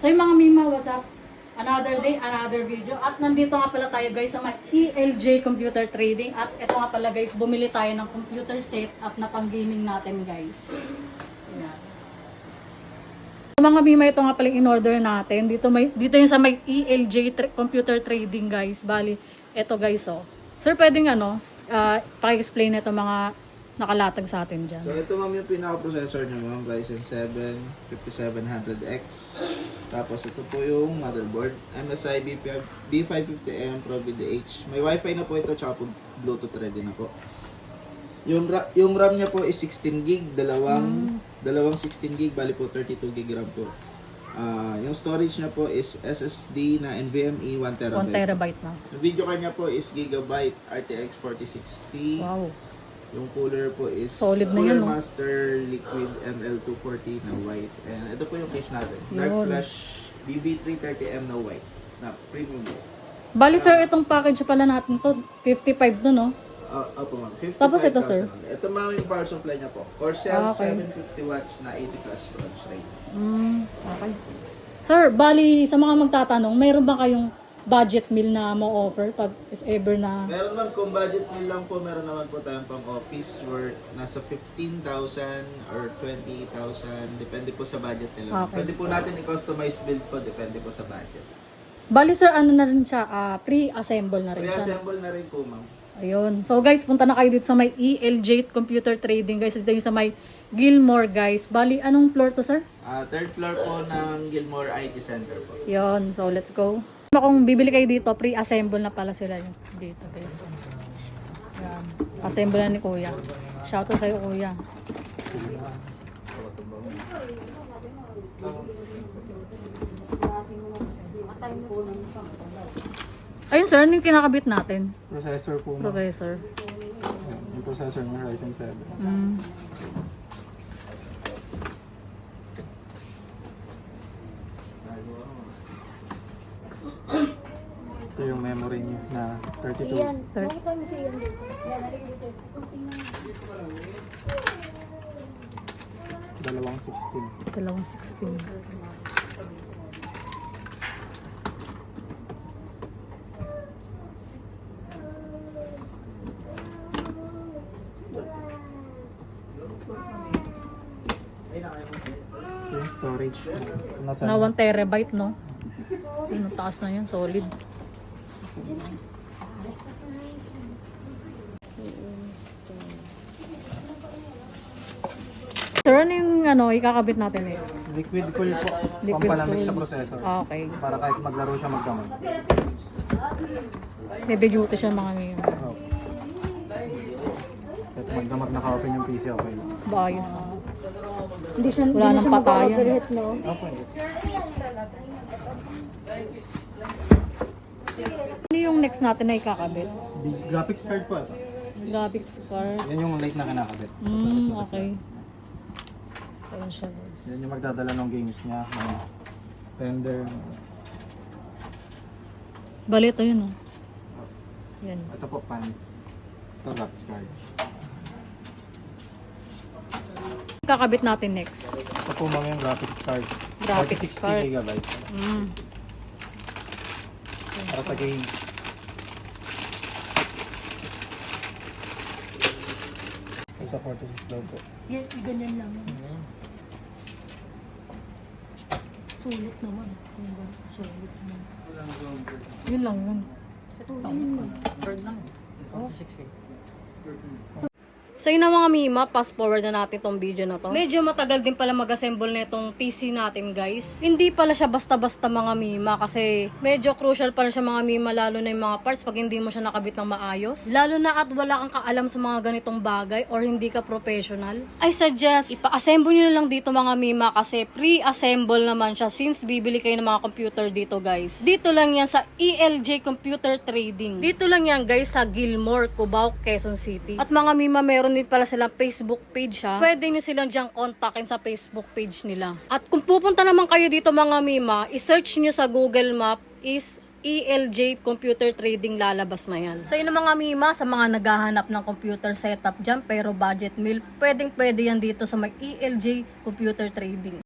So yung mga Mima, what's up? Another day, another video. At nandito nga pala tayo guys sa may ELJ Computer Trading. At ito nga pala guys, bumili tayo ng computer setup na pang gaming natin guys. Ayan. So, mga Mima, ito nga pala in order natin. Dito yung sa may ELJ Computer Trading guys. Bali, ito guys oh. Sir, pwedeng paki-explain ito mga nakalatag sa atin dyan. So ito ma'am yung pinaka-processor niya ma'am, Ryzen 7 5700X. Tapos ito po yung motherboard, MSI B550M Pro VDH. May wifi na po ito, tsaka po Bluetooth ready na po. Yung RAM niya po is 16 gig, dalawang 16 gig, bali po 32 gig RAM po. Yung storage niya po is SSD na NVMe 1 TB. 1 terabyte na. Yung video card niya po is Gigabyte RTX 4060. Wow. Yung cooler po is Solid na Cooler yan, no? Master Liquid ML240 na white. And ito po yung case natin. Dark Yun. Flash BB330M na white. Na premium. Bali sir, itong package pala natin to, 55 to no? Opo ma'am. 55,000. Tapos ito, sir? Ito ma'am yung power supply niya po. Corsair Okay. 750 watts na 80 plus watts rate. Okay. Sir, bali sa mga magtatanong, mayroon ba kayong budget meal na mo offer pag if ever na Meron man kung budget meal lang po, meron naman po tayong pang office worth nasa 15,000 or 20,000. Depende po sa budget nila. Okay. Pwede po natin i-customize build po, depende po sa budget. Bali sir, ano na rin siya, pre-assemble na rin siya. Pre-assemble na rin po ma'am. Ayun. So guys, punta na kayo dito sa may ELJ Computer Trading guys. Ito yung sa may Gilmore guys. Bali, anong floor to sir? Third floor po ng Gilmore IT Center po. Yun. So let's go. Kung bibili kayo dito, pre-assemble na pala sila yun dito guys. Yan. Assemble na ni kuya. Shoutout sa'yo kuya. Ayun sir, ano yung kinakabit natin? Processor po. ma'am. Professor. Ayan, yung processor ng Ryzen 7. Ito yung memory niya na 32. Dalawang 16. Dalawang 16. Ito yung storage. Nasa Na 1 terabyte, no? Ano, taas na yan, solid. Sir, ano yung ikakabit natin is? liquid cool po. Liquid Pampalamig cool. sa processor. Okay. Para kahit maglaro siya magdamag. Heavy duty siya mga ngayon. Oh. Kahit magdamag naka-open yung PC, okay lang. Bayos. Hindi siya, Wala nang patayan. no? Okay. Ano yung next natin na ikakabit? Graphics card po ito. Graphics card. Yan yung late na kinakabit. Okay. Ayun siya guys. Yan yung magdadala ng games niya. Ng render. Bali, ito yun, oh. Yan. Ito po, pan. Ito graphics card. Kakabit natin next. Ito po mga yung graphics card. Graphics 4060 card. gigabyte. Para sa games. Isa 46 daw po. Yan, ganyan lang. Sulit naman. Sulit naman. Yun lang yun. Ito lang. Bird lang. Oh. So yun na mga Mima, fast forward na natin tong video na to. Medyo matagal din pala mag-assemble na itong PC natin guys. Hindi pala siya basta-basta mga Mima kasi medyo crucial pala siya mga Mima, lalo na yung mga parts pag hindi mo siya nakabit ng maayos. Lalo na at wala kang kaalam sa mga ganitong bagay or hindi ka professional. I suggest ipa-assemble nyo na lang dito mga Mima kasi pre-assemble naman siya since bibili kayo ng mga computer dito guys. Dito lang yan sa ELJ Computer Trading. Dito lang yan guys sa Gilmore, Cubao, Quezon City. At mga Mima, meron din pala silang Facebook page ha. Pwede nyo silang diyang kontakin sa Facebook page nila. At kung pupunta naman kayo dito mga Mima, i-search nyo sa Google Map is ELJ Computer Trading, lalabas na yan. So yun ang mga Mima, sa mga naghahanap ng computer setup dyan pero budget meal, pwedeng pwede yan dito sa may ELJ Computer Trading.